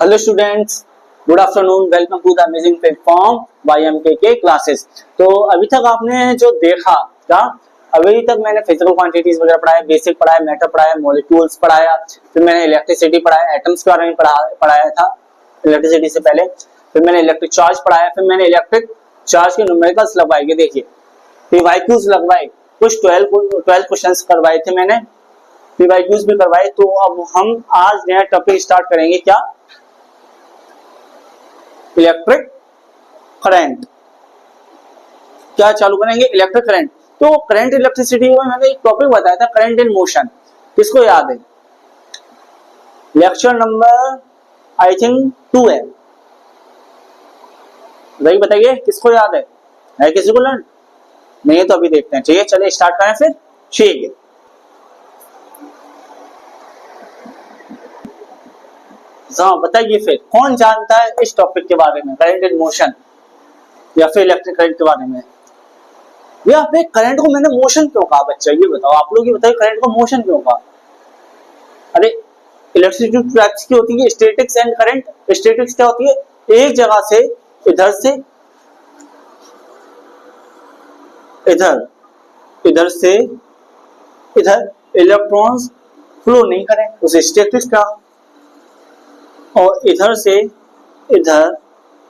Hello students, good afternoon, welcome to the amazing platform YMKK classes. तो अभी तक आपने जो देखा क्या, अभी तक मैंने फिजिकल क्वांटिटीज वगैरह पढ़ाया, बेसिक पढ़ाया, मैटर पढ़ाया, मॉलिक्यूल्स पढ़ाया, फिर मैंने इलेक्ट्रिसिटी पढ़ाया, एटम्स के बारे में पढ़ाया था इलेक्ट्रिसिटी से पहले, फिर मैंने इलेक्ट्रिक चार्ज पढ़ाया, फिर मैंने इलेक्ट्रिक चार्ज के न्यूमेरिकल्स लगवाए, देखिए PYQs लगवाए, कुछ 12 क्वेश्चंस करवाए थे मैंने, PYQs भी करवाए। तो अब हम आज नया टॉपिक स्टार्ट करेंगे, क्या, इलेक्ट्रिक करंट। क्या चालू करेंगे? Electric current. तो करंट इलेक्ट्रिसिटी में मैंने एक टॉपिक बताया था, करंट इन मोशन। किसको याद है? लेक्चर नंबर आई थिंक 2 है, बताइए किसको याद है किसी को लर्न नहीं है? तो अभी देखते हैं। ठीक है, चलिए स्टार्ट करें फिर। ठीक है, हाँ बताइए फिर कौन जानता है इस टॉपिक के बारे में, करंट इन मोशन या फिर इलेक्ट्रिक करंट के बारे में? या फिर करंट को मैंने मोशन क्यों कहा बच्चा, ये बताओ, आप लोग ये बताइए करंट को मोशन क्यों कहा? अरे इलेक्ट्रिसिटी ट्रैक्स की होती है स्टैटिक्स एंड करंट। स्टैटिक्स क्या होती है? एक जगह से इधर से इधर, इधर से इधर इलेक्ट्रॉन्स फ्लो नहीं करें, उसे स्टैटिक्स कहा। और इधर से इधर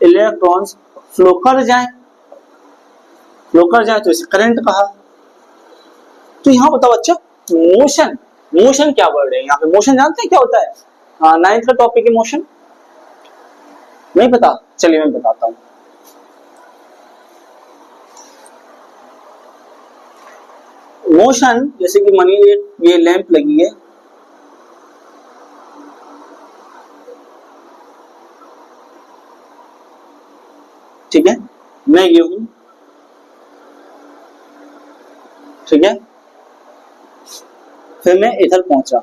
इलेक्ट्रॉन्स फ्लो कर जाएं तो इसे करंट कहा। तो यहां बताओ बच्चा, मोशन क्या वर्ड है यहाँ पे? मोशन जानते हैं क्या होता है? हाँ, 9th का टॉपिक है मोशन। नहीं पता? चलिए मैं बताता हूं। मोशन जैसे कि मानिए ये लैंप लगी है, ठीक है, मैं ये हूं, ठीक है, फिर मैं इधर पहुंचा,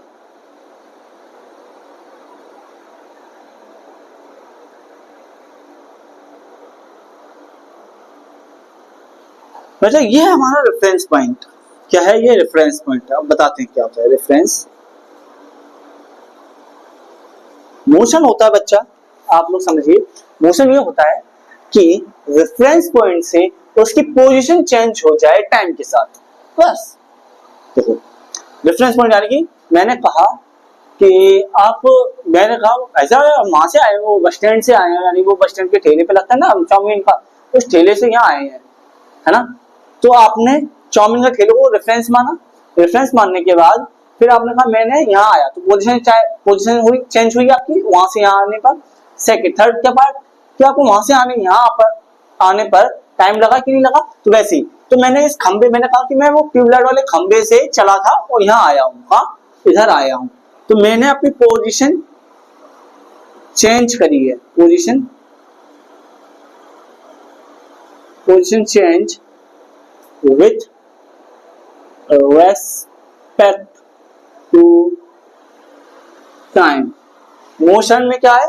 मतलब ये है हमारा रेफरेंस पॉइंट। क्या है ये? Reference point. अब बताते हैं क्या होता है रेफरेंस। मोशन होता है बच्चा, आप लोग समझिए, मोशन ये होता है कि रेफरेंस पॉइंट से उसकी पोजीशन चेंज हो जाए टाइम के साथ, बस। देखो रेफरेंस पॉइंट यानी कि मैंने कहा ऐसा वहां से आए, वो बस स्टैंड से आए हैं, यानी वो बस स्टैंड के ठेले पे लगता है ना चाउमीन का, उस ठेले से यहाँ आए हैं, है ना? तो आपने चाउमीन का ठेले को रेफरेंस माना। रेफरेंस मानने के बाद फिर आपने कहा मैंने यहाँ आया, तो पोजीशन हुई, चेंज हुई आपकी वहां से यहाँ आने पर। सेकंड थर्ड क्या पार्ट, कि आपको वहां से आने पर टाइम लगा कि नहीं लगा? तो वैसे ही तो मैंने इस खंबे, मैंने कहा कि मैं वो ट्यूबलाइट वाले खंबे से चला था और यहाँ आया हूँ, हाँ इधर आया हूँ, तो मैंने अपनी पोजीशन चेंज करी है। Position change with respect to time. Motion में क्या है?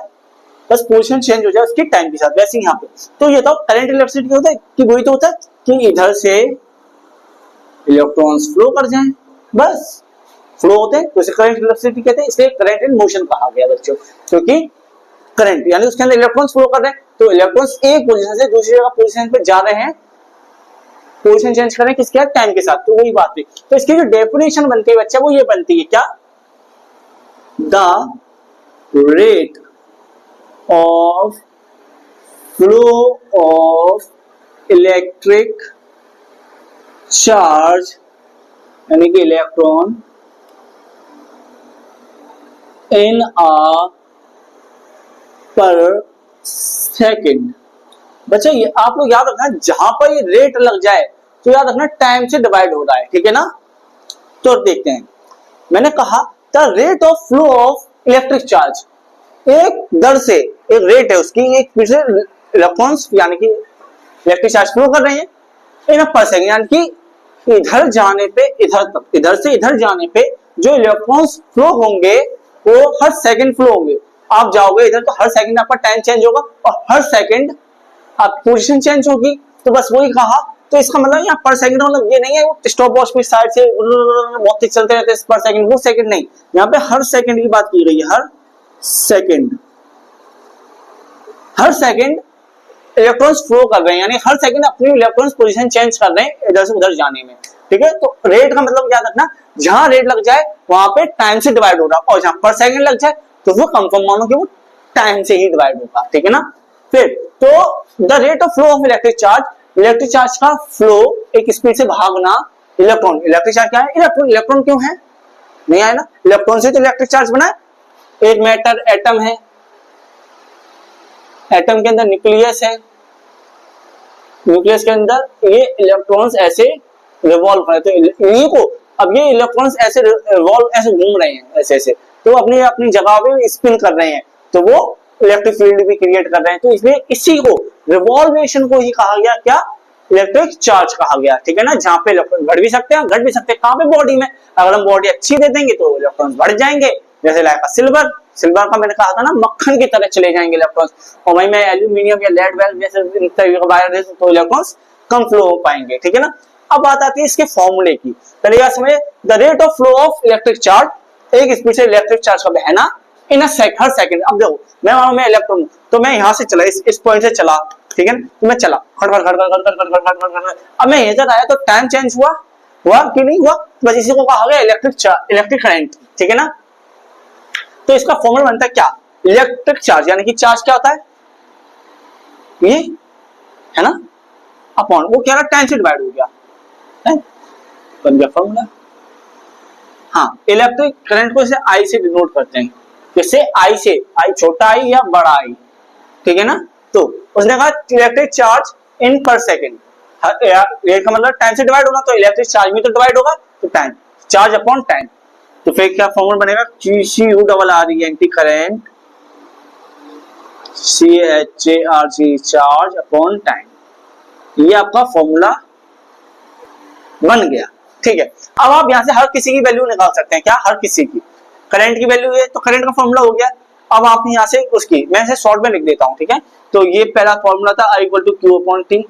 बस पोजीशन चेंज हो जाए उसके टाइम के साथ, वैसे यहाँ पे। तो ये तो करंट इलेक्ट्रिसिटी होता है कि वही तो होता है कि इधर से इलेक्ट्रॉन्स फ्लो कर जाएं, बस फ्लो होते हैं, तो इसे करंट इलेक्ट्रिसिटी कहते हैं। इसलिए करंट इन मोशन कहा गया बच्चों, क्योंकि करंट यानी उसके अंदर इलेक्ट्रॉन्स फ्लो कर रहे हैं, तो इलेक्ट्रॉन्स एक पोजीशन से दूसरी जगह पोजीशन पे जा रहे हैं, पोजीशन चेंज कर रहे हैं किसके साथ? टाइम के साथ। तो वही बात है। तो इसकी जो डेफिनेशन बनती है बच्चा, वो ये बनती है, क्या? The rate of flow of electric charge यानी कि electron in a per second। बच्चा ये आप लोग याद रखना, जहां पर ये रेट लग जाए तो याद रखना टाइम से डिवाइड हो रहा है, ठीक है ना? तो देखते हैं, मैंने कहा the rate of flow of electric charge, एक दर से, एक रेट है उसकी, एक फिर से इलेक्ट्रॉन्स यानी कि इलेक्ट्रिक चार्ज फ्लो कर रहे हैं इन पर सेकंड, यानी कि इधर जाने पे इधर तक, इधर से इधर जाने पे जो इलेक्ट्रॉन्स फ्लो होंगे वो हर सेकंड फ्लो होंगे। आप जाओगे इधर तो हर सेकंड आपका टाइम चेंज होगा और हर सेकंड आप पोजीशन चेंज होगी, तो बस वही कहा। तो इसका मतलब यहाँ पर सेकंड मतलब ये नहीं है वो स्टॉप वॉच की साइड से बहुत तेज चलते रहते हैं पर सेकंड, वो सेकंड नहीं, यहाँ पे हर सेकंड की बात की गई है, हर सेकंड। हर सेकंड इलेक्ट्रॉन्स फ्लो कर रहे हैं, यानी हर सेकंड अपनी इलेक्ट्रॉन्स पोजीशन चेंज कर रहे हैं इधर से उधर जाने में, ठीक है। तो रेट का मतलब याद रखना, जहां रेट लग जाए वहां पे टाइम से डिवाइड होगा, और जहां पर सेकंड लग जाए तो वो कंफर्म मानो कि वो टाइम से ही डिवाइड होगा, ठीक है ना। फिर तो the rate of flow of electric charge का फ्लो एक स्पीड से भागना, इलेक्ट्रॉन, इलेक्ट्रिक चार्ज क्या है, इलेक्ट्रॉन, इलेक्ट्रॉन क्यों है, नहीं आया ना, इलेक्ट्रॉन से तो इलेक्ट्रिक चार्ज बना है। एक मैटर एटम है, एटम के अंदर न्यूक्लियस है, न्यूक्लियस के अंदर ये इलेक्ट्रॉन्स ऐसे रिवॉल्व कर रहे हैं, तो इन्हीं को अब ये इलेक्ट्रॉन्स ऐसे रिवॉल्व, ऐसे घूम रहे हैं ऐसे ऐसे, तो अपनी अपनी जगह पे स्पिन कर रहे हैं, तो वो इलेक्ट्रिक फील्ड भी क्रिएट कर रहे हैं। तो इसलिए इसी को रिवॉल्वेशन को ही कहा गया क्या, इलेक्ट्रिक चार्ज कहा गया, ठीक है ना। जहां पे इलेक्ट्रॉन बढ़ भी सकते हैं घट भी सकते हैं, कहां पे, बॉडी में। अगर हम बॉडी अच्छी दे देंगे तो इलेक्ट्रॉन्स बढ़ जाएंगे, जैसे लाइक सिल्वर, सिल्वर का मैंने कहा था ना मक्खन की तरह चले जाएंगे इलेक्ट्रॉन्स, और वहीं में एल्यूमिनियम या लेड वेल जैसे वायर तो इलेक्ट्रॉन्स कम फ्लो हो पाएंगे, ठीक है ना। अब बात आती है इसके फॉर्मूले की, पहले यह समझे, the rate of flow of electric charge, एक स्पीड से इलेक्ट्रिक चार्ज का बहना इन हर सेकंड। अब देखो मैं इलेक्ट्रॉन, तो मैं यहां से चला, इस पॉइंट से चला, ठीक है ना, तो मैं चला खड़ खड़ खड़ खड़ खड़ खड़ खड़ खड़, अब मैं इधर आया तो टाइम चेंज हुआ कि नहीं हुआ, बस इसी को कहा गया इलेक्ट्रिक करंट, ठीक है ना। तो इसका फॉर्मूला बनता है क्या, इलेक्ट्रिक चार्ज, यानी कि चार्ज क्या होता है, ये है ना, अपॉन वो क्या, टाइम से डिवाइड हो गया, बन गया फॉर्मूला। हाँ, इलेक्ट्रिक करंट को इसे आई से डिनोट करते हैं, जैसे आई से, आई छोटा आई या बड़ा आई, ठीक है ना। तो उसने कहा इलेक्ट्रिक चार्ज इन पर सेकेंड, ये का मतलब टाइम से डिवाइड होना, तो इलेक्ट्रिक चार्ज भी तो डिवाइड होगा, तो टाइम, चार्ज अपॉन टाइम। तो फिर क्या फॉर्मूला बनेगा, QCU current, CHARG charge upon time, ये आपका फॉर्मूला बन गया, ठीक है। अब आप यहां से हर किसी की वैल्यू निकाल सकते हैं, क्या, हर किसी की, करंट की वैल्यू है तो करंट का फॉर्मूला हो गया। अब आप यहां से उसकी, मैं इसे शॉर्ट में लिख देता हूं, ठीक है। तो ये पहला फॉर्मूला था I = Q/T,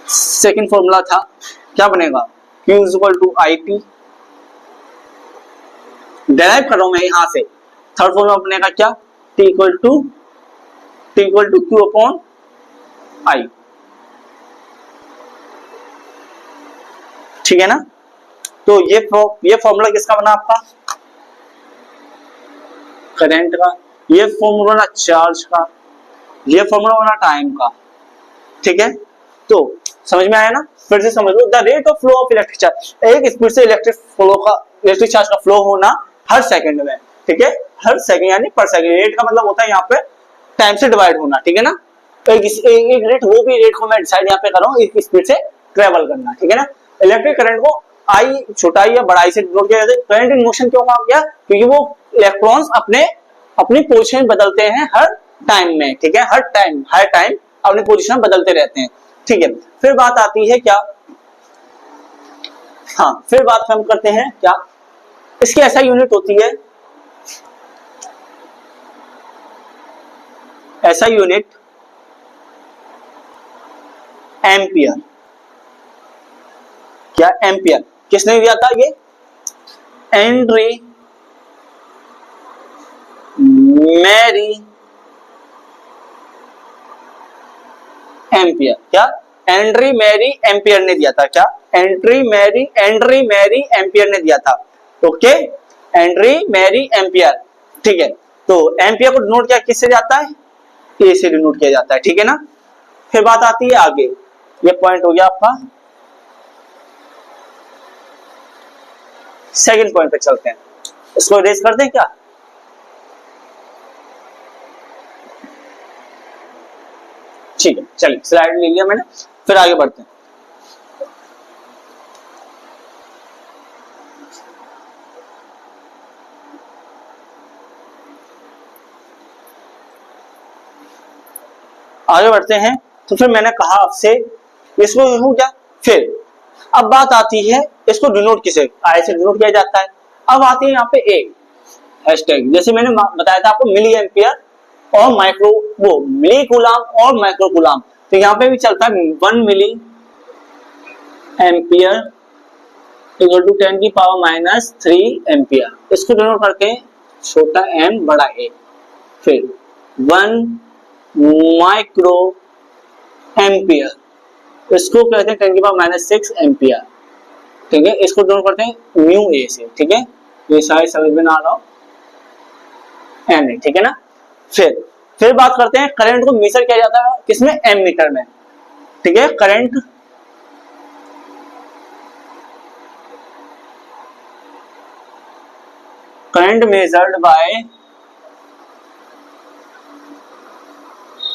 सेकंड फॉर्मूला था क्या बनेगा, Q = IP, डेराइव कर रहा हूं मैं यहां से। थर्ड फॉर्मूला बनेगा क्या, T = Q/I, ठीक है ना। तो ये फॉर्मूला किसका बना, आपका करंट का, ये फॉर्मूला बना चार्ज का, ये फॉर्मूला बना टाइम का, ठीक है। तो समझ में आया ना, फिर से समझ लो, the rate of flow of electric charge, एक स्पीड से इलेक्ट्रिक चार्ज का फ्लो होना हर सेकंड में, ठीक है, हर सेकंड यानी पर सेकंड। रेट का मतलब होता है यहाँ पे टाइम से डिवाइड होना, ठीक है ना। एक रेट, वो भी रेट को मैं डिसाइड यहाँ पे कर रहा हूँ, एक स्पीड से ट्रेवल करना, ठीक है ना। इलेक्ट्रिक करंट को आई, छोटा आई या बड़ा आई से डिनोट किया जाता है। करंट इन मोशन क्यों कहा गया, क्योंकि वो इलेक्ट्रॉन्स अपनी पोजीशन बदलते हैं हर टाइम में, ठीक है, हर टाइम अपनी पोजीशन बदलते रहते हैं, ठीक है। फिर बात आती है क्या, हाँ, फिर बात हम करते हैं क्या, इसकी ऐसा यूनिट होती है, ऐसा यूनिट एम्पियर, क्या, एम्पियर। किसने दिया था ये, हेनरी मैरी एम्पियर, क्या, हेनरी मैरी एम्पियर ने दिया था, क्या, हेनरी मैरी एम्पियर ने दिया था, ओके, हेनरी मैरी एम्पियर, ठीक है। तो एम्पियर को डिनोट किया किससे जाता है, ए से डिनोट किया जाता है, ठीक है ना। फिर बात आती है आगे, ये पॉइंट हो गया आपका, सेकंड पॉइंट पे चलते हैं, इसको इरेज कर दें क्या, ठीक है, चलिए स्लाइड ले लिया मैंने, फिर आगे बढ़ते हैं। आगे बढ़ते हैं, तो फिर मैंने कहा आपसे इसको लिखूं क्या, फिर अब बात आती है इसको डिनोट किसे, आई से डिनोट किया जाता है। अब आती है यहाँ पे ए हैशटैग, जैसे मैंने बताया था आपको मिली एम्पियर और माइक्रो, वो मिली कूलाम और माइक्रो कूलाम, तो यहाँ पे भी चलता है 1 milli ampere equal to 10⁻³ ampere, इसको डिनोट करके छोटा m बड़ा a। फिर 1 माइक्रो एम्पियर, इसको कहते हैं 10⁻⁶ एम्पियर। ठीक है, इसको डोंट करते हैं म्यू ए से। ठीक है, ये सारे समझ में आ रहा हो एन, ठीक है ना। फिर बात करते हैं करंट को मेजर किया जाता है किसमें, एमीटर में। ठीक है, करंट मेजर्ड बाय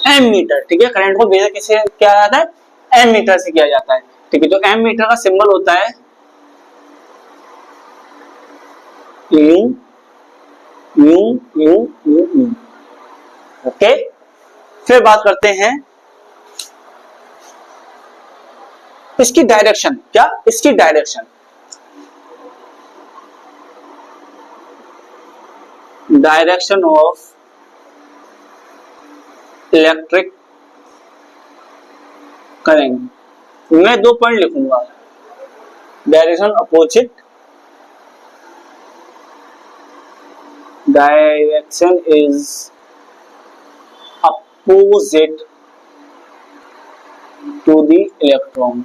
एमीटर। ठीक है, करंट को मेजर किससे किया जाता है, एमीटर से किया जाता है। ठीक है, तो एमीटर का सिंबल होता है U U U U U. Okay, फिर बात करते हैं इसकी डायरेक्शन। क्या, इसकी direction, direction of electric current. मैं 2 पॉइंट लिखूंगा, direction opposite, direction is opposite to the electron.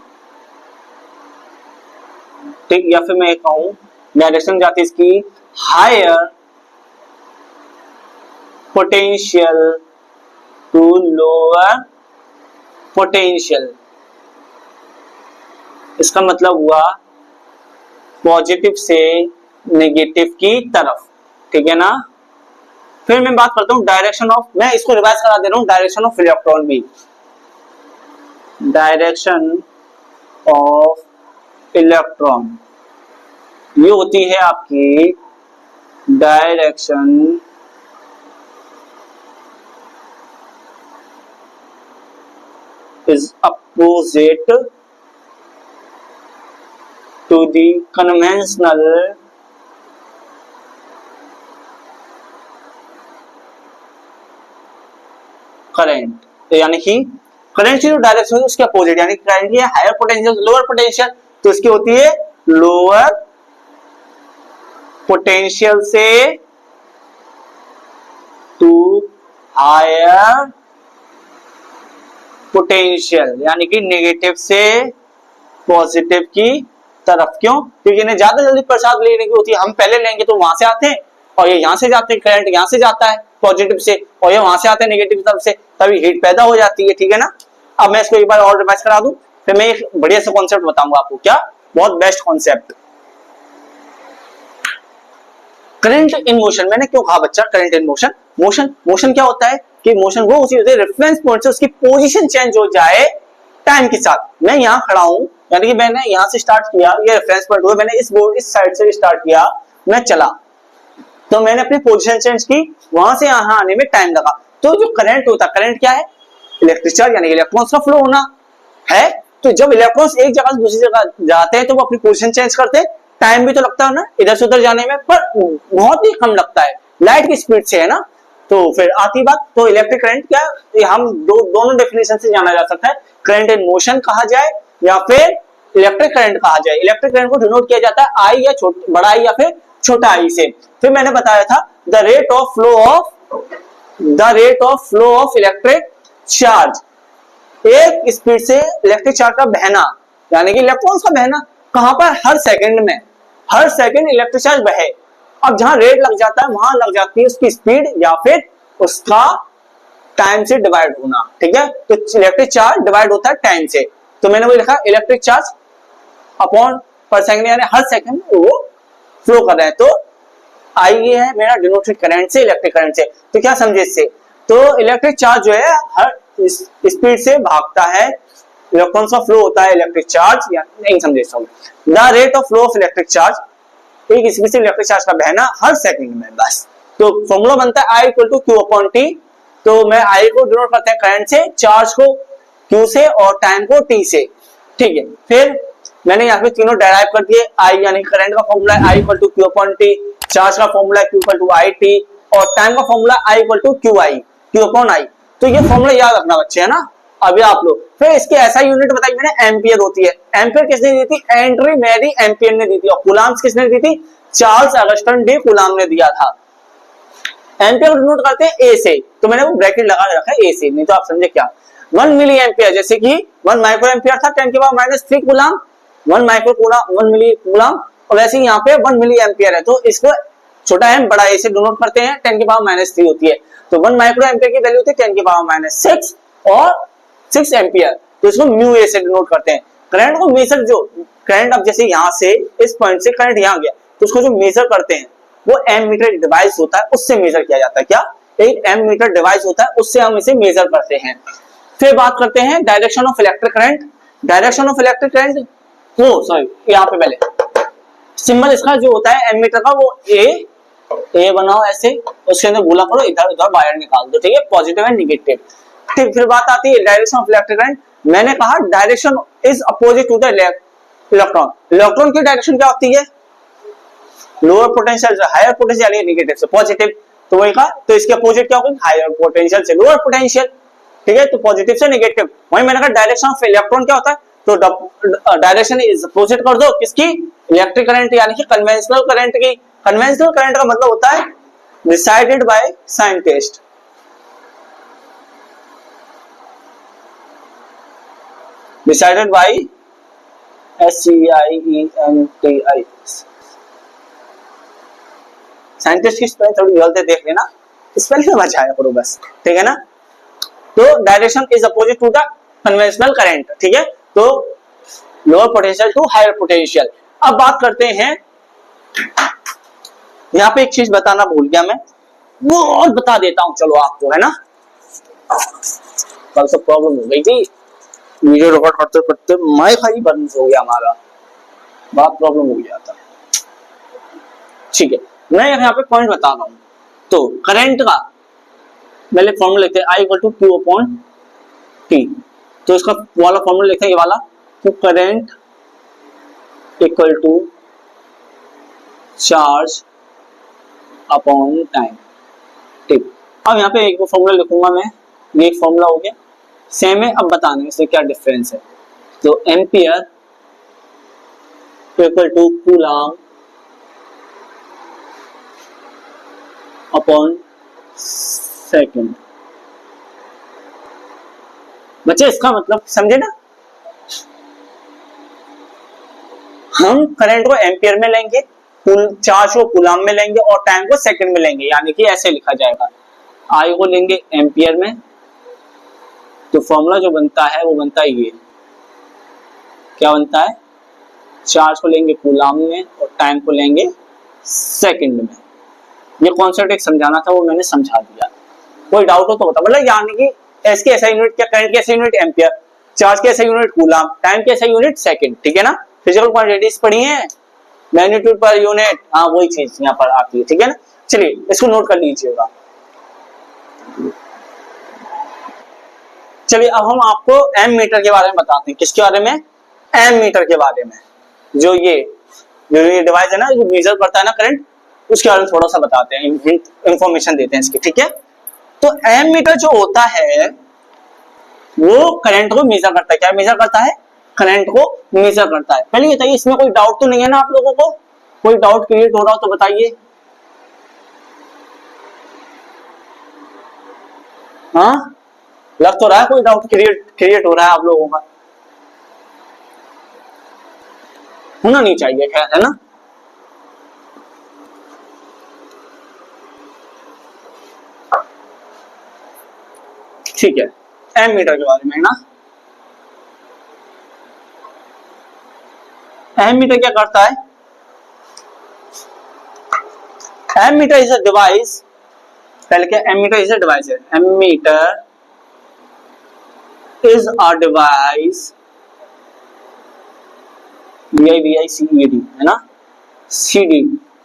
ठीक, या फिर मैं एक कहूं डायरेक्शन जाती है इसकी higher potential to lower potential. इसका मतलब हुआ पॉजिटिव से नेगेटिव की तरफ। ठीक है ना। फिर मैं बात करता हूं डायरेक्शन ऑफ, मैं इसको रिवाइज करा दे रहा हूं, डायरेक्शन ऑफ इलेक्ट्रॉन भी। डायरेक्शन ऑफ इलेक्ट्रॉन ये होती है आपकी direction is opposite to the conventional current. यानी कि करंट की जो डायरेक्शन है उसके अपोजिट, यानी करंट की हायर पोटेंशियल लोअर पोटेंशियल, तो इसकी होती है लोअर पोटेंशियल से टू हायर पोटेंशियल, यानी कि नेगेटिव से पॉजिटिव की तरफ। क्यों? क्योंकि इन्हें ज्यादा जल्दी प्रसाद लेने की होती है। हम पहले लेंगे तो वहां से आते हैं और ये यहां से जाते हैं, करंट यहां से जाता है पॉजिटिव से और ये वहां से आते हैं नेगेटिव तरफ से, तभी हीट पैदा हो जाती है। ठीक है ना। अब मैं इसको एक बार और रिवाइज करा दूं, फिर मैं एक बढ़िया सा कॉन्सेप्ट बताऊंगा आपको। क्या? बहुत best concept, current in motion. मैंने क्यों कहा बच्चा करंट इन मोशन? मोशन क्या होता है कि मोशन वो उसी होती है रेफरेंस पॉइंट से उसकी पोजीशन चेंज हो जाए टाइम के साथ। मैं यहाँ खड़ा हूं, यानी कि मैंने यहाँ से स्टार्ट किया, ये रेफरेंस पॉइंट हुआ, मैंने इस बोर्ड इस साइड से स्टार्ट किया, मैं चला, तो मैंने अपनी पोजीशन चेंज की, वहां से यहाँ आने में टाइम लगा। तो जो करंट होता है, करंट क्या है? इलेक्ट्रिक चार्ज, यानी इलेक्ट्रॉन्स का फ्लो होना है। तो जब इलेक्ट्रॉन्स एक जगह से दूसरी जगह जाते हैं तो वो अपनी पोजीशन चेंज करते हैं, टाइम भी तो लगता है ना इधर से उधर जाने में, पर बहुत ही कम लगता है, लाइट की स्पीड से, है ना। तो फिर आती बात, तो इलेक्ट्रिक करंट क्या, ये हम दोनों डेफिनेशन से जाना जा सकता है, करंट इन मोशन कहा जाए या फिर इलेक्ट्रिक करंट कहा जाए। इलेक्ट्रिक करंट को डिनोट किया जाता है आई या बड़ा आई या फिर छोटा आई से। फिर मैंने बताया था the rate of flow of electric charge, एक स्पीड से इलेक्ट्रिक चार्ज का बहना, यानी कि इलेक्ट्रॉन्स का बहना कहां पर? हर सेकंड में, हर सेकंड इलेक्ट्रिक चार्ज बहे। अब जहां रेट लग जाता है वहां लग जाती है उसकी स्पीड या फिर उसका टाइम से डिवाइड होना। ठीक है, तो इलेक्ट्रिक चार्ज डिवाइड होता है टाइम से। तो मैंने वही लिखा इलेक्ट्रिक चार्ज अपॉन पर सेकंड, यानी हर सेकंड वो फ्लो कर रहा है। तो आई ये है मेरा डिनोटेड करंट से, इलेक्ट्रिक करंट से। तो क्या समझे इससे? तो इलेक्ट्रिक चार्ज जो है हर स्पीड से भागता है, इलेक्ट्रॉन्स का फ्लो होता है इलेक्ट्रिक चार्ज, या नहीं समझे इसको? The rate of flow of electric charge, एक स्पीड से इलेक्ट्रिक चार्ज का बहना हर सेकंड में, बस। तो फॉर्मूला बनता है I equal to Q upon T। तो मैं I को डिनोट करते हैं करंट से, चार्ज को Q से और टाइम को T से। ठीक है, फिर मैंने यहाँ पे तीनों डेराइव कर दिए। I यानी करंट का फॉर्मूला है I equal to Q upon T, charge का फॉर्मूला है Q इक्वल टू IT और टाइम का formula I equal to Q upon I। तो ये फॉर्मूला याद रखना बच्चे, है ना। अभी आप लोग फिर इसकी ऐसा यूनिट बताई मैंने, एम्पियर होती है। एम्पियर किसने दी थी? एंट्री मैरी एम्पियर ने दी थी। और कूलाम्स किसने दी थी? चार्ल्स अगस्टन डी कूलाम ने दिया था। एम्पियर को डिनोट करते हैं ए से, तो मैंने वो ब्रैकेट लगा रखा है ए से, नहीं तो आप समझे क्या। 1 मिली एम्पियर, जैसे कि 1 माइक्रो एम्पियर था 10 की पावर -3 कूलम, 1 माइक्रो कूलम 1 मिली कूलम, और वैसे ही यहाँ पे 1 मिली एम्पियर है, तो इसको छोटा एम बड़ा ए से डिनोट करते हैं, 10 की पावर -3 होती है, तो 1 माइक्रो एम्पियर की वैल्यू होती है 10 की पावर -6 और 6 एम्पियर, तो इसको म्यू ए से डिनोट करते हैं। करंट को मेजर, जो करंट अब जैसे यहाँ से इस पॉइंट से करंट यहाँ गया, तो उसको जो मेजर करते हैं वो एम मीटर डिवाइस होता है, उससे मेजर किया जाता है। क्या? एक एम मीटर डिवाइस होता है, उससे हम इसे मेजर करते हैं। फिर बात करते हैं direction of electric current. Direction of electric current, वो सॉरी यहाँ पे पहले सिंबल इसका जो होता है एमीटर का, वो ए बनाओ ऐसे, उसके अंदर गोला करो, इधर उधर वायर निकाल दो, ठीक है, पॉजिटिव एंड नेगेटिव। ठीक, फिर बात आती है डायरेक्शन ऑफ इलेक्ट्रिक करंट। मैंने कहा direction is opposite to the electron. Electron की डायरेक्शन क्या होती है? लोअर पोटेंशियल से हायर पोटेंशियल, या नेगेटिव से पॉजिटिव, तो वही कहा, तो इसके अपोजिट क्या होगा? हायर पोटेंशियल से लोअर पोटेंशियल, ठीक है, तो पॉजिटिव से नेगेटिव। वही मैंने कहा डायरेक्शन ऑफ इलेक्ट्रॉन क्या होता है, तो डायरेक्शन इज अपोजिट कर दो किसकी? इलेक्ट्रिक करंट, यानी कि कन्वेंशनल करंट की। कन्वेंशनल करंट का मतलब होता है decided by scientist, decided by SCIENTI, scientist की स्पेलिंग थोड़ी गलत है, देख लेना, स्पेलिंग बचाया करो बस, ठीक है ना। तो direction is opposite to the conventional current, ठीक है, तो lower potential to higher potential. अब बात करते हैं, यहाँ पे एक चीज बताना भूल गया मैं, वो और बता देता हूं, चलो आपको, है ना, कल से प्रॉब्लम हो गई थी वीडियो रिकॉर्ड करते करते, माइक ही बंद हो गया हमारा, बहुत प्रॉब्लम हो गया था। ठीक है, मैं यहाँ पे पॉइंट बता रहा हूं। तो करंट का पहले फॉर्मूला लिखते हैं, I = Q/T, तो इसका वाला फॉर्मूला लिखते हैं ये वाला, तो current equal to charge upon time. ठीक, अब यहाँ पे एक फॉर्मूला लिखूंगा मैं, ये एक फॉर्मूला हो गया, सेम है, अब बताना है इससे क्या डिफरेंस है। तो ampere equal to coulomb upon second. बच्चे इसका मतलब समझे ना, हम करंट को एम्पियर में लेंगे, चार्ज को कूलम में लेंगे और टाइम को सेकंड में लेंगे, यानी कि ऐसे लिखा जाएगा, आई को लेंगे एम्पियर में, तो फॉर्मूला जो बनता है वो बनता है ये, क्या बनता है, चार्ज को लेंगे कूलम में और टाइम को लेंगे सेकंड में। ये कॉन्सेप्ट एक समझाना था, वो मैंने समझा दिया, कोई डाउट हो तो बता। मतलब यानी कि एस की ऐसा यूनिट क्या, करंट की ऐसा यूनिट एम्पियर, चार्ज की ऐसा यूनिट कूलम, टाइम की ऐसा यूनिट सेकंड, ठीक है ना। फिजिकल क्वांटिटीज पढ़ी है, मैग्नीट्यूड पर यूनिट, हाँ वही चीज यहाँ पर आती है, ठीक है ना। चलिए इसको नोट कर लीजिएगा। चलिए अब हम आपको एम मीटर के बारे में बताते हैं। किसके बारे में? एम मीटर के बारे में। जो ये डिवाइस है ना, जो मेजर करता है ना करंट, उसके बारे में थोड़ा सा बताते हैं, इंफॉर्मेशन देते हैं इसकी, ठीक है। तो एम मीटर जो होता है वो करंट को मेजर करता है। क्या मेजर करता है? करंट को मेजर करता है। पहले बताइए, इसमें कोई डाउट तो नहीं है ना आप लोगों को? कोई डाउट क्रिएट हो रहा हो तो बताइए। हाँ, लग तो रहा है कोई डाउट क्रिएट हो रहा है आप लोगों का, होना नहीं चाहिए, खैर, है ना। ठीक है, एम मीटर के बारे में ना, एम मीटर क्या करता है? Ammeter is a device, पहले क्या, ammeter is a device है, ammeter is a device, DIVICED, है ना, CD,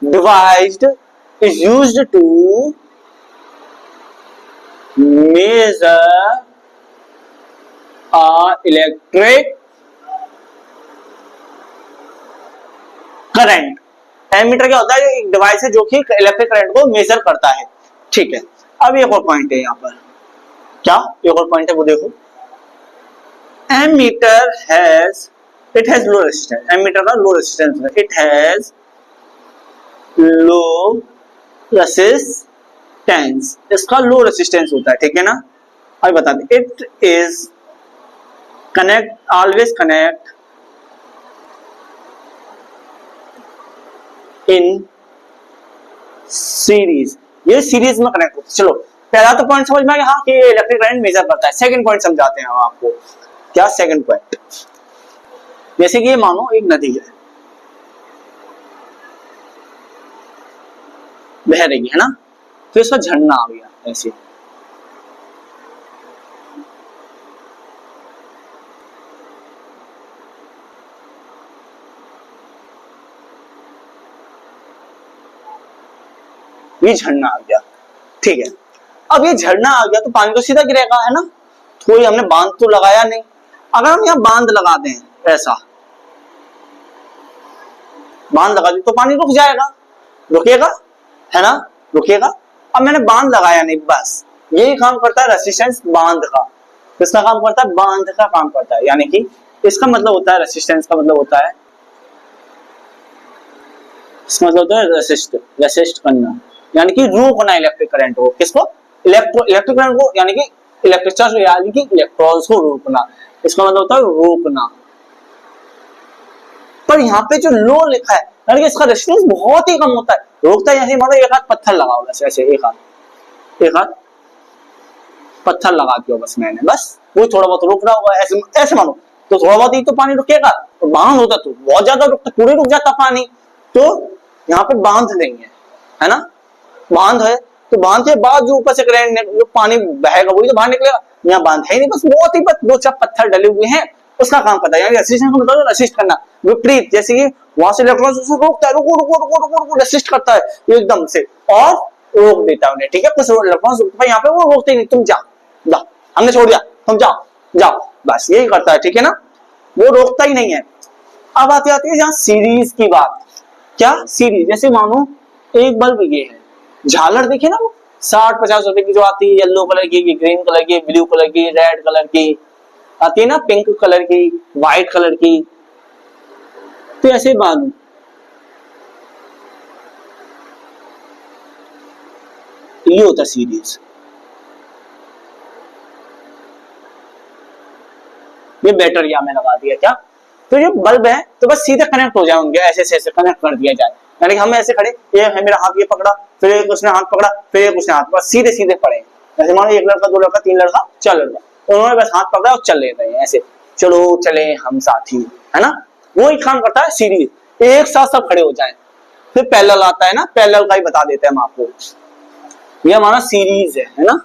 devised is used to measure a electric current. Ammeter क्या होता है? एक डिवाइस है जो कि इलेक्ट्रिक करंट को मेजर करता है, ठीक है। अब एक और पॉइंट है यहाँ पर, क्या एक और पॉइंट है वो देखो, ammeter has, it has low resistance, ammeter का लो रेजिस्टेंस है, it has low resistance tense, इसका लो रेसिस्टेंस होता है, ठीक है ना। अभी बता दें, it is connect, always connect in series, ये सीरीज में कनेक्ट होता है। चलो पहला तो पॉइंट समझ में आ गया, हाँ कि ये इलेक्ट्रिक करंट मेजर करता है। सेकंड पॉइंट समझाते हैं हम आपको। क्या सेकंड पॉइंट, जैसे कि ये मानो एक नदी है, बह रही है ना, तो इसका झरना आ गया ऐसे, ये झरना आ गया, ठीक है। अब ये झरना आ गया तो पानी तो सीधा गिरेगा, है ना, कोई हमने बांध तो लगाया नहीं। अगर हम यहाँ बांध लगा दें, ऐसा बांध लगा दें तो पानी रुक जाएगा, रुकेगा, है ना, रुकेगा। अब मैंने बांध लगाया नहीं, बस यही काम करता है रेसिस्टेंस बांध का। किसका काम करता है? बांध का काम करता है। यानी कि इसका मतलब होता है, रेसिस्टेंस का मतलब होता है, इसका मतलब होता है रेसिस्ट करना, यानी कि रोकना इलेक्ट्रिक करंट को। किसको? इलेक्ट्रिक करंट को, यानी कि इलेक्ट्रिक चार्ज यानी कि इलेक्ट्रॉन्स को रोकना, इसका मतलब होता है रोकना। पर यहाँ पे जो लो लिखा है, यानी कि इसका रेजिस्टेंस बहुत ही कम होता है, रोकता है। ऐसे मतलब एक हाथ पत्थर लगा होगा, ऐसे एक हाथ पत्थर लगा दिया बस मैंने, बस वो थोड़ा बहुत रुक रहा होगा, ऐसे ऐसे मानो तो थोड़ा बहुत ही तो पानी रुकेगा। तो बांध होता तो बहुत ज्यादा रुकता, पूरे रुक जाता पानी। तो यहाँ पे बांध लेंगे, है ना, बांध है तो बांध के बाद जो ऊपर से करंट जो पानी बहेगा वही तो बाहर निकलेगा। यहाँ बांध है ही नहीं, बस बहुत ही दो चार पत्थर डले हुए हैं, उसका काम पता है। यानी रेसिस्टेंस का मतलब रेसिस्ट करना, विपरीत, जैसे कि वहां से इलेक्ट्रॉन उसको रोकता है, रुको रुको रुको रुको रुको, रेसिस्ट करता है एकदम से और रोक देता है उन्हें, ठीक है। कुछ इलेक्ट्रॉन यहाँ पे वो रोकते नहीं, तुम जाओ, हमने छोड़ दिया, तुम जाओ जाओ, बस यही करता है, ठीक है ना, वो रोकता ही नहीं है। अब आती है यहाँ सीरीज की बात। क्या सीरीज? जैसे मानो एक बल्ब ये है, झालर देखिए ना, वो 60-50 रुपए की जो आती है, येलो कलर की, ग्रीन कलर की, ब्लू कलर की, रेड कलर की आती है ना, पिंक कलर की, व्हाइट कलर की। तो ऐसे बालू ये होता सीरीज। ये बैटरी में लगा दिया क्या, तो ये बल्ब है तो बस सीधे कनेक्ट हो जाए उनके, ऐसे ऐसे कनेक्ट कर दिया जाए। यानी कि हम ऐसे खड़े, ये है मेरा हाथ, ये पकड़ा, फिर एक उसने हाथ पकड़ा, फिर एक उसने हाथ, बस सीधे सीधे पड़े। ऐसे मानो एक लड़का, दो लड़का, तीन लड़का, चार लड़का, उन्होंने बस हाथ पकड़ा और चल रहे हैं ऐसे, चलो चले हम साथी, है ना। वो ही काम करता है सीरीज, एक साथ सब खड़े हो जाए। फिर पैरेलल आता है ना, पैरेलल का ही बता देते हैं हम आपको। ये हमारा सीरीज है ना।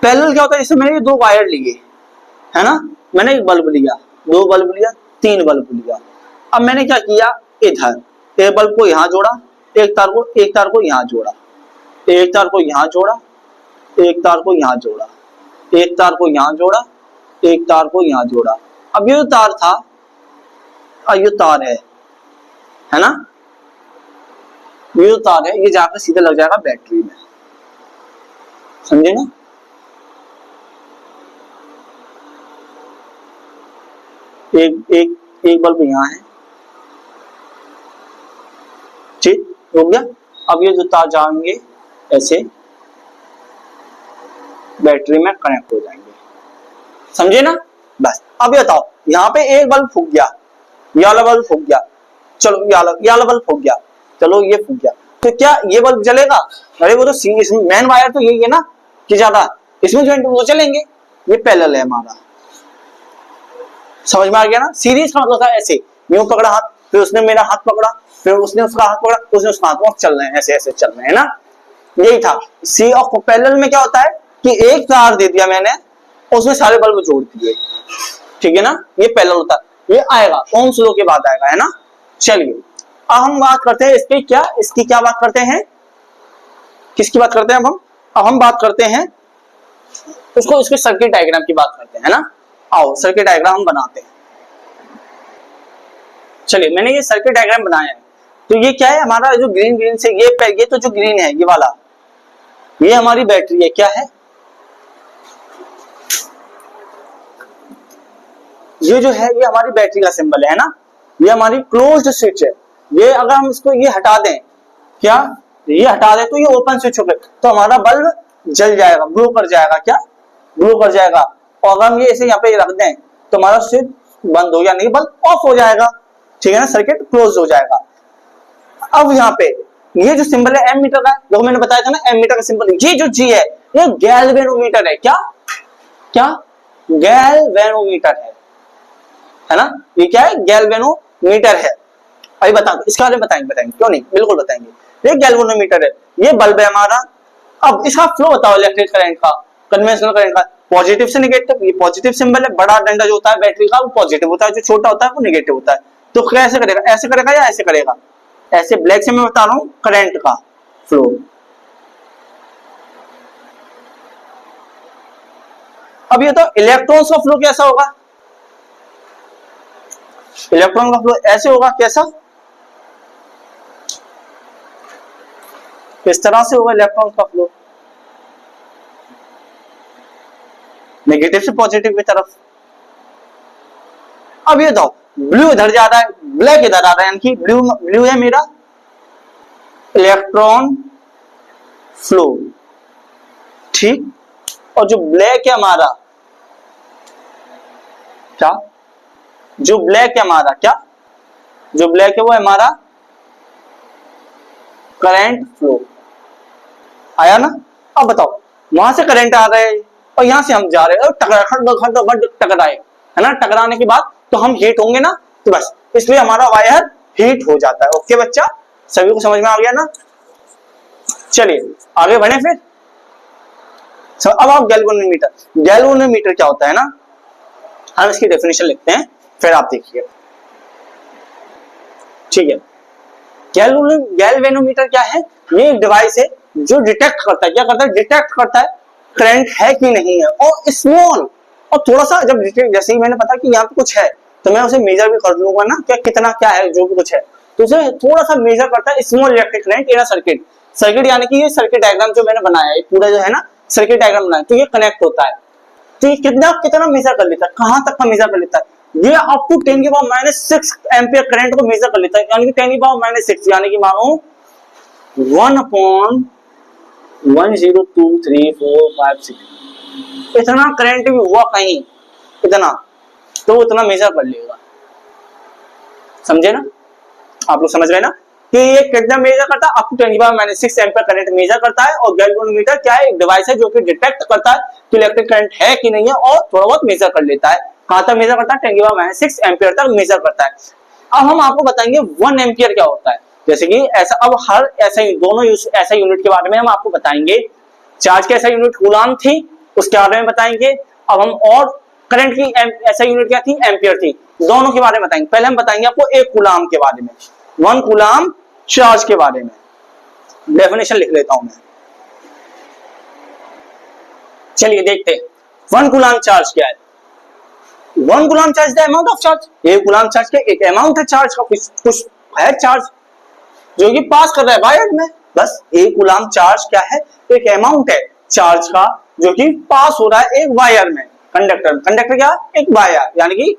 पैरेलल क्या होता है? जैसे मैंने ये दो वायर लिए, है ना, मैंने एक बल्ब लिया, दो बल्ब लिया, तीन बल्ब लिया। अब मैंने क्या किया, इधर एक बल्ब को यहां जोड़ा, एक तार को यहां जोड़ा, एक तार को यहां जोड़ा, एक तार को यहां जोड़ा, एक तार को यहां जोड़ा, एक तार को यहां जोड़ा। अब ये तार था, अब ये तार है ना, ये तार है, ये जाकर सीधे लग जाएगा बैटरी में, समझे ना। एक बल्ब यहां है, ठीक हो गया। अब ये जो तार जाएंगे ऐसे बैटरी में कनेक्ट हो जाएंगे, समझे ना। बस अब ये बताओ, यहाँ पे एक बल्ब फूक गया, ये वाला बल्ब फूक गया, चलो ये वाला बल्ब फूक गया, चलो ये फूक गया, तो क्या ये बल्ब जलेगा? अरे वो तो इसमें मेन वायर तो यही है ना कि ज्यादा, इसमें ज्वाइंट वो चलेंगे। ये पैरेलल है हमारा, समझ में आ गया ना। सीरीज का मतलब था ऐसे, यूं पकड़ा हाथ, फिर उसने मेरा हाथ पकड़ा, फिर उसने उसका हाथ पकड़ा, उसने उसका हाथ पकड़ा, चल रहे हैं ऐसे ऐसे चल रहे हैं ना, यही था। सी ऑफ पैरेलल में क्या होता है कि एक तार दे दिया मैंने, उसमें सारे बल्ब जोड़ दिए, ठीक है ना, ये पैरेलल होता है। ये आएगा ओम्स लॉ के बाद आएगा, है ना। चलिए अब हम बात करते हैं इसकी क्या बात करते हैं, किसकी बात करते हैं अब हम बात करते हैं इसके सर्किट डायग्राम की बात करते हैं, है ना। आओ सर्किट डायग्राम हम बनाते हैं। चलिए मैंने ये सर्किट डायग्राम बनाया है, तो ये क्या है हमारा जो ग्रीन से ये तो जो ग्रीन है ये वाला, ये हमारी बैटरी है, क्या है ये जो है, ये हमारी बैटरी का सिंबल है ना। ये हमारी क्लोज्ड स्विच है। ये अगर हम इसको ये हटा दें, क्या ये हटा दे तो ये ओपन स्विच हो गया, तो हमारा बल्ब जल जाएगा, ग्लो कर जाएगा, क्या ग्लो कर जाएगा। और अगर हम ये ऐसे यहाँ पे रख दें तो हमारा स्विच बंद हो गया, नहीं बल्ब ऑफ हो जाएगा, ठीक है ना, सर्किट क्लोज हो जाएगा। अब यहाँ पे ये जो सिंबल है एम मीटर का, जो मैंने बताया था ना एम मीटर का सिंबल, ये जो जी है ये गैल्वेनोमीटर है, क्या क्या गैल्वेनोमीटर है ना, ये क्या है गैल्वेनोमीटर है। अभी बता दो इसके बारे में, बताएंगे क्यों नहीं, बिल्कुल बताएंगे। ये गैल्वेनोमीटर है, ये बल्ब है हमारा। अब इसका फ्लो बताओ इलेक्ट्रिक करंट का, कन्वेंशनल करंट का, पॉजिटिव से नेगेटिव, ये पॉजिटिव सिंबल है, बड़ा डंडा जो होता है बैटरी का वो पॉजिटिव होता है, जो छोटा होता है वो नेगेटिव होता है। तो कैसे करेगा, ऐसे करेगा या ऐसे करेगा, ऐसे ब्लैक से मैं बता रहा हूं करंट का फ्लो। अब ये तो इलेक्ट्रॉन्स का फ्लो कैसा होगा, इलेक्ट्रॉन का फ्लो ऐसे होगा, कैसा, किस तरह से होगा इलेक्ट्रॉन का फ्लो, नेगेटिव से पॉजिटिव की तरफ। अब ये दो ब्लू इधर जा रहा है, ब्लैक इधर आ रहा है, यानी कि ब्लू है मेरा इलेक्ट्रॉन फ्लो, ठीक, और जो ब्लैक है हमारा क्या, जो ब्लैक है हमारा क्या, जो ब्लैक है वो हमारा करंट फ्लो। आया ना। अब बताओ वहां से करंट आ रहे हैं और यहां से हम जा रहे हैं, टकराए है ना, टकराने के बाद तो हम हीट होंगे ना, तो बस इसलिए हमारा वायर हीट हो जाता है। ओके बच्चा, सभी को समझ में आ गया ना। चलिए आगे बढ़े फिर। अब आप गैल्वेनोमीटर क्या होता है ना, हम इसकी डेफिनेशन लिखते हैं फिर आप देखिए, ठीक है। गैल्वेनोमीटर क्या है, ये एक डिवाइस है जो डिटेक्ट करता है, क्या करता है, डिटेक्ट करता है करंट है कि नहीं है, और स्मॉल, और थोड़ा सा जब डिटेक्ट, जैसे ही मैंने पता कि यहाँ पे कुछ है तो मैं उसे मेजर भी कर लूंगा ना, क्या कितना क्या है जो भी कुछ है, तो उसे थोड़ा सा मेजर करता है small electric current in circuit. Circuit यानी कि ये सर्किट डायग्राम जो मैंने बनाया है पूरा जो है ना सर्किट डायग्राम बनाया, तो ये कनेक्ट होता है, तो ये कितना कितना मेजर कर लेता है, कहां तक का मेजर कर लेता है, ये अप टू 10⁻⁻6 एम्पियर करंट को मेजर कर लेता है, यानी कि 10⁻⁻6 यानी कि मानो 1/102345 इतना करंट भी हुआ कहीं इतना, तो उतना मेजर कर लेगा। समझे ना आप लोग, समझ गए ना कि ये कितना मेजर करता है, up to 10⁻⁻6 ampere current measure करता है। और गैल्वेनोमीटर क्या है, एक डिवाइस है जो कि डिटेक्ट करता है कि इलेक्ट्रिक करंट है कि नहीं है, और थोड़ा बहुत मेजर कर लेता है। कहां तक मेजर करता है, 10⁻⁻6 एम्पियर तक मेजर करता है। अब हम आपको बताएंगे 1 एम्पियर क्या होता है, जैसे कि ऐसा, अब हर ऐसा दोनों ऐसा यूनिट के बारे में हम आपको बताएंगे। चार्ज का ऐसा यूनिट कूलाम थी, उसके बारे में बताएंगे। अब हम और करंट की ऐसा यूनिट क्या थी, एम्पियर थी, दोनों के बारे में बताएंगे। पहले हम बताएंगे आपको एक कूलाम के बारे में, 1 कूलाम चार्ज के बारे में। डेफिनेशन लिख लेता हूं मैं, चलिए देखते हैं 1 कूलाम चार्ज क्या है। 1 coulomb charge the amount of charge, एक कूलाम चार्ज के एक अमाउंट है चार्ज का, कुछ है चार्ज जो कि पास कर रहा है वायर में, बस एक कूलाम चार्ज क्या है, एक अमाउंट है चार्ज का जो कि पास हो रहा है एक वायर में, कंडक्टर क्या, एक वायर, यानी कि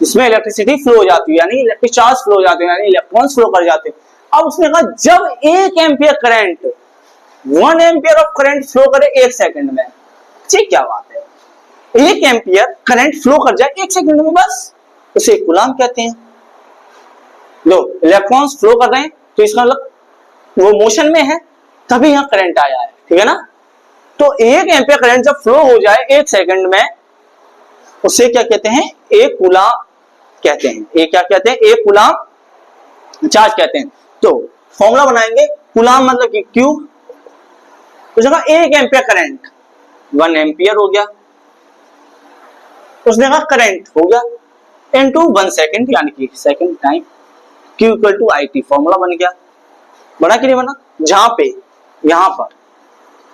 जिसमें इलेक्ट्रिसिटी फ्लो हो जाती है, यानी इलेक्ट्रिक चार्ज फ्लो हो जाते हैं, यानी इलेक्ट्रॉन्स फ्लो कर जाते हैं। अब उसने कहा जब 1 ampere current 1 ampere of current flow करे 1 सेकंड में, ठीक क्या बात है, 1 एम्पियर करंट फ्लो कर जाए 1 सेकंड में, बस उसे कूलाम कहते हैं। लो इलेक्ट्रॉन्स फ्लो कर रहे हैं तो इसका मतलब वो मोशन में है, तभी यहां करंट आया है, ठीक है ना। तो 1 एम्पियर करंट जब फ्लो हो जाए 1 सेकंड में, उसे क्या कहते हैं, 1 कूलाम कहते हैं। एक क्या कहते हैं, 1 कूलाम चार्ज कहते हैं। तो फॉर्मूला बनाएंगे, कूलाम मतलब कि क्यू, तो जगह 1 एम्पियर करंट 1 एम्पियर हो गया, उसने कहा करंट हो गया इनटू 1 सेकंड, यानी कि second time, Q equal to IT, formula बन गया। बना कि नहीं बना, जहां पे यहां पर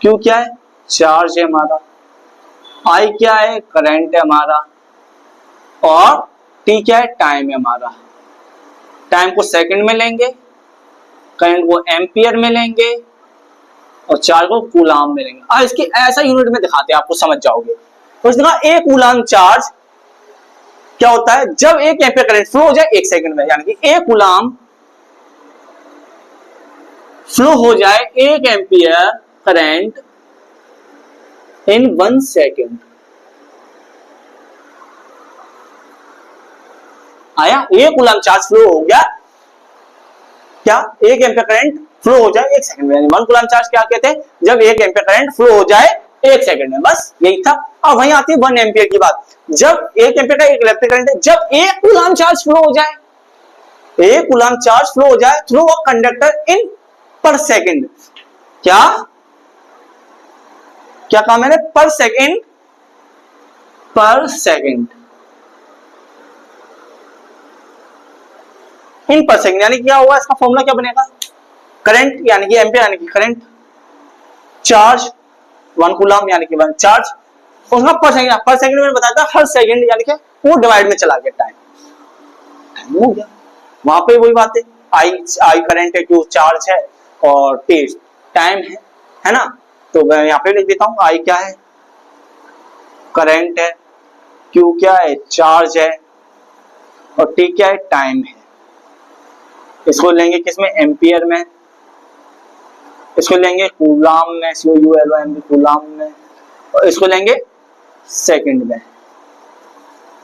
Q क्या है, चार्ज है हमारा, I क्या है, करंट है हमारा, और T क्या है, टाइम है हमारा। टाइम को सेकंड में लेंगे, करंट को एम्पियर में लेंगे, और चार्ज को कूलाम में लेंगे। अब इसकी ऐसा यूनिट में दिखाते हैं, आपको समझ जाओगे। तो इसने कहा 1 कूलाम चार्ज क्या होता है, जब 1 एम्पियर करंट फ्लो हो जाए 1 सेकंड में, यानी कि 1 कूलाम फ्लो हो जाए 1 एम्पियर करंट इन 1 सेकेंड। आया? 1 कूलम चार्ज फ्लो हो गया, क्या 1 एम्पियर करंट फ्लो हो जाए 1 सेकंड में, यानी 1 कूलम चार्ज क्या कहते हैं, जब 1 एम्पियर करंट फ्लो हो जाए 1 सेकंड में, बस यही था। अब वहीं आती है 1 एम्पियर की बात। जब 1 एम्पियर का एक इलेक्ट्रिक करंट है, जब 1 कूलम चार्ज फ्लो हो जाए, 1 कूलम चार्ज फ्लो हो जाए थ्रू अ कंडक्टर इन पर सेकंड। क्या क्या कहा मैंने? पर सेकंड, पर सेकंड, इन पर सेकंड, यानी क्या होगा, इसका फॉर्मूला क्या बनेगा, करंट यानी कि एम्पियर यानी कि करंट, चार्ज 1 कूलम यानी कि 1 चार्ज, उसका पर सेकंड में बताया था, हर सेकंड यानी कि वो डिवाइड में चला गया, टाइम हो गया। वहां पे वही बात है, आई करंट है, क्यू चार्ज है, और टी टाइम है ना। तो मैं यहाँ पे लिख देता हूँ, आई क्या है, करंट है, क्यू क्या है, चार्ज है, और टी क्या है, टाइम है। इसको लेंगे किसमें, एम्पियर में, इसको लेंगे कूलम में, COULOM कूलम में, और इसको लेंगे सेकंड में,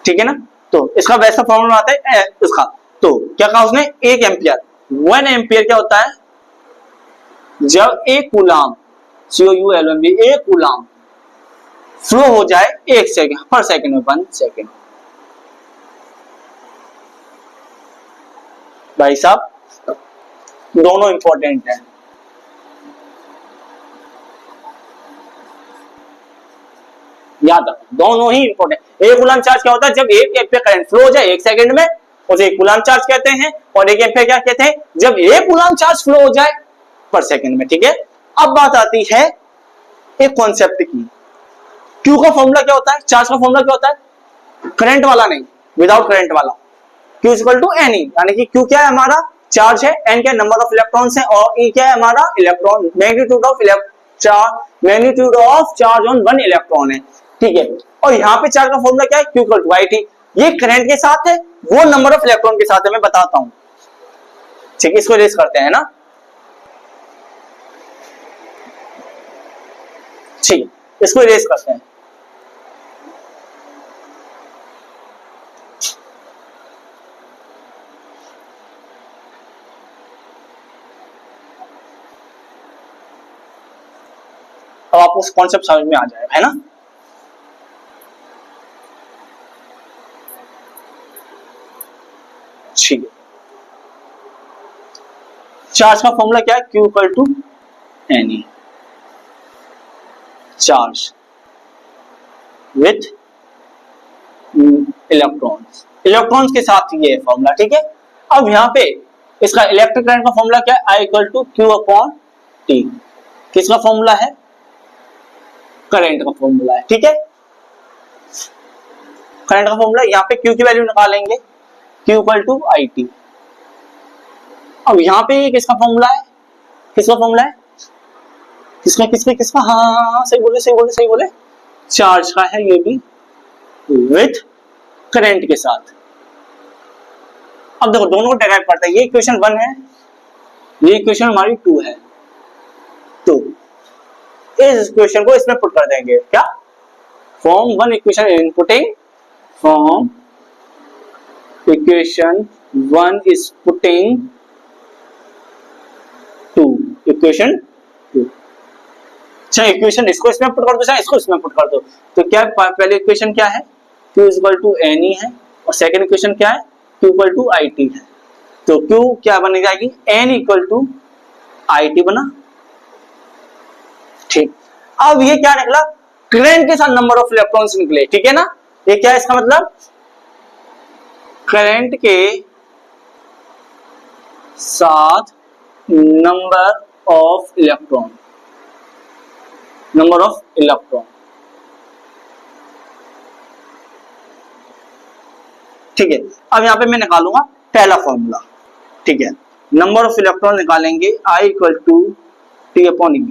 ठीक है ना। तो इसका वैसा फॉर्मूला आता है उसका। तो क्या कहा उसने, 1 एम्पियर, 1 एम्पियर क्या होता है, जब 1 कूलम, COULOM 1 कूलम फ्लो हो जाए 1 सेकंड, पर सेकंड में 1 सेकंड। भाई साहब दोनों इंपॉर्टेंट है, याद रखो दोनों ही इंपॉर्टेंट। 1 कूलम चार्ज क्या होता है, जब 1 एम्पियर करंट फ्लो हो जाए 1 सेकंड में, उसे 1 कूलम चार्ज कहते हैं, और 1 एम्पियर क्या कहते हैं, जब 1 कूलम चार्ज फ्लो हो जाए पर सेकंड में, ठीक है। अब बात आती है एक कॉन्सेप्ट की, क्यू का फॉर्मूला क्या होता है, चार्ज का फॉर्मूला क्या होता है, करंट वाला नहीं, विदाउट करंट वाला, Q इक्वल टू एन, यानी कि Q क्या है हमारा, चार्ज है, N क्या नंबर ऑफ इलेक्ट्रॉन्स है, और E क्या है हमारा electron, magnitude of charge on 1 electron है, ठीक है। और यहाँ पे चार्ज का फॉर्मूला क्या है, Q इक्वल टू IT। ये करंट के साथ है, वो नंबर ऑफ इलेक्ट्रॉन के साथ है, मैं बताता हूं, ठीक है। इसको रेस करते हैं ना, ठीक, इसको रेस करते हैं। अब आपको उस कॉन्सेप्ट समझ में आ जाएगा, है ना। ठीक है, चार्ज का फॉर्मूला क्या है, Q equal to N, charge with electrons, electrons के साथ ये फॉर्मूला, ठीक है। अब यहाँ पे इसका इलेक्ट्रिक करंट का फॉर्मूला क्या है, I equal to Q upon T, किसका फॉर्मूला है, करंट का फॉर्मूला है, ठीक है। करंट का फॉर्मूला, यहाँ पे Q की वैल्यू निकालेंगे, Q इक्वल टू IT। अब यहाँ पे किसका फॉर्मूला है, किसका फॉर्मूला है, किसका किसका किसका, हाँ सही बोले सही बोले सही बोले, चार्ज का है ये भी, विथ करंट के साथ। अब देखो दोनों को डेराइव करते हैं, ये इक्वेशन 1 है, ये इक्वेशन हमारी 2 है, तो इस इक्वेशन को इसमें पुट कर देंगे, क्या, form 1 equation inputting, form equation 1 is putting to equation 2। अच्छा इक्वेशन इसको इसमें पुट कर दो, इसको इसमें पुट कर दो, तो क्या पहले इक्वेशन क्या है, Q इक्वल टू एन ही है, और सेकंड इक्वेशन क्या है, Q इक्वल टू IT है। तो Q क्या बन जाएगी, N इक्वल टू IT बना, ठीक। अब ये क्या निकला, करंट के साथ नंबर ऑफ इलेक्ट्रॉन्स निकले, ठीक है ना। ये क्या है इसका मतलब, करंट के साथ number of electron, number of electron, ठीक है। अब यहां पे मैं निकालूंगा पहला फॉर्मूला, ठीक है, नंबर ऑफ इलेक्ट्रॉन निकालेंगे I equal to T upon E,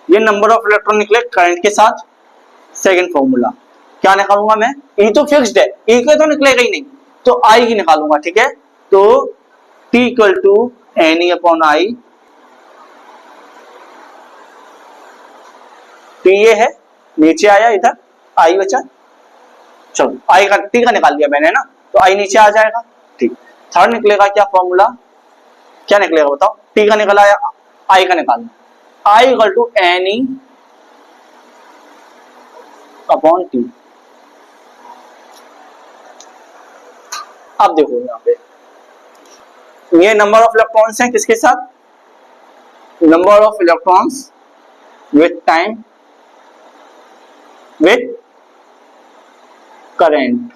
ये नंबर ऑफ इलेक्ट्रॉन निकले करंट के साथ। सेकंड फॉर्मूला क्या निकालूंगा मैं, E तो फिक्स्ड है, E के तो निकलेगा ही नहीं, तो I की निकालूंगा, ठीक है। तो T equal to N upon I, T ये है, नीचे आया इधर आई बचा, चलो आई का टी का निकाल दिया मैंने ना, तो आई नीचे आ जाएगा। ठीक, थर्ड निकलेगा क्या फॉर्मूला, क्या निकलेगा बताओ, टी का निकला या आई का निकालना, I equal to N E upon T. अब देखो यहाँ पे ये नंबर ऑफ इलेक्ट्रॉन्स हैं किसके साथ, number of electrons with time with current.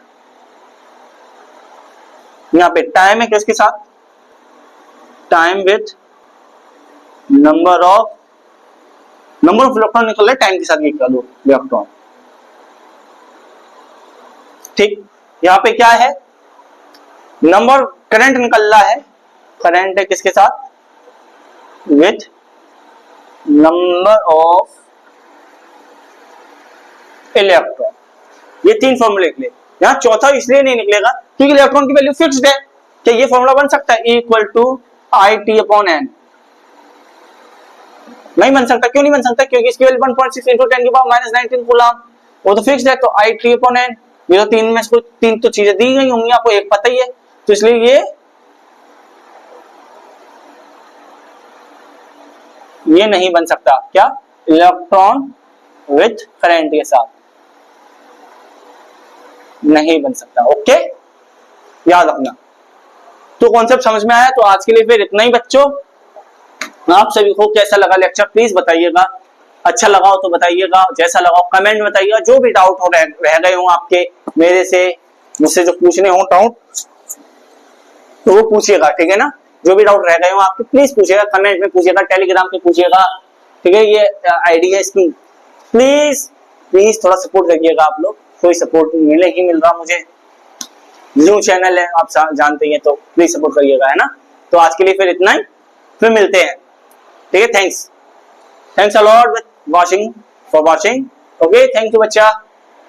यहाँ पे टाइम है किसके साथ, time with number of electron निकल रहे टाइम के साथ ये कर लो इलेक्ट्रॉन। ठीक, यहाँ पे क्या है, नंबर करंट निकल रहा है, करंट है किसके साथ, विथ नंबर ऑफ इलेक्ट्रॉन। ये तीन फॉर्मूले निकले, यहाँ चौथा इसलिए नहीं निकलेगा क्योंकि इलेक्ट्रॉन की वैल्यू फिक्स्ड है। क्या ये फॉर्मूला बन सकता है, E equal to I T upon N, नहीं बन सकता। क्यों नहीं बन सकता, क्योंकि इसकी वैल्यू 1.6 इंटू 10 की पावर -19 कूलम, वो तो फिक्स्ड है। तो आई टी अपॉन एन, ये तो तीन में से तीन तो चीजें दी गई होंगी आपको, एक पता ही है, तो इसलिए ये नहीं बन सकता। क्या, इलेक्ट्रॉन विथ करंट के साथ नहीं बन सकता। ओके, याद रखना। तो कॉन्सेप्ट समझ में आया। तो आज के लिए फिर इतना ही बच्चों। आप सभी को कैसा लगा लेक्चर प्लीज बताइएगा, अच्छा लगा हो तो बताइएगा, जैसा लगा हो कमेंट में बताइएगा। जो भी डाउट हो रह गए हो आपके मेरे से, मुझसे जो पूछने हो डाउट तो वो पूछिएगा, ठीक है ना। जो भी डाउट रह गए हो आपके प्लीज पूछिएगा, कमेंट में पूछिएगा, टेलीग्राम पे पूछिएगा, ठीक है। ये आईडी है इसकी, प्लीज थोड़ा सपोर्ट करिएगा आप लोग। कोई सपोर्ट नहीं मिल रहा मुझे, न्यू चैनल है आप जानते हैं, तो प्लीज सपोर्ट करिएगा, है ना। तो आज के लिए फिर इतना ही, फिर मिलते हैं, ठीक है। Thanks a lot for watching. Okay, thank you बच्चा।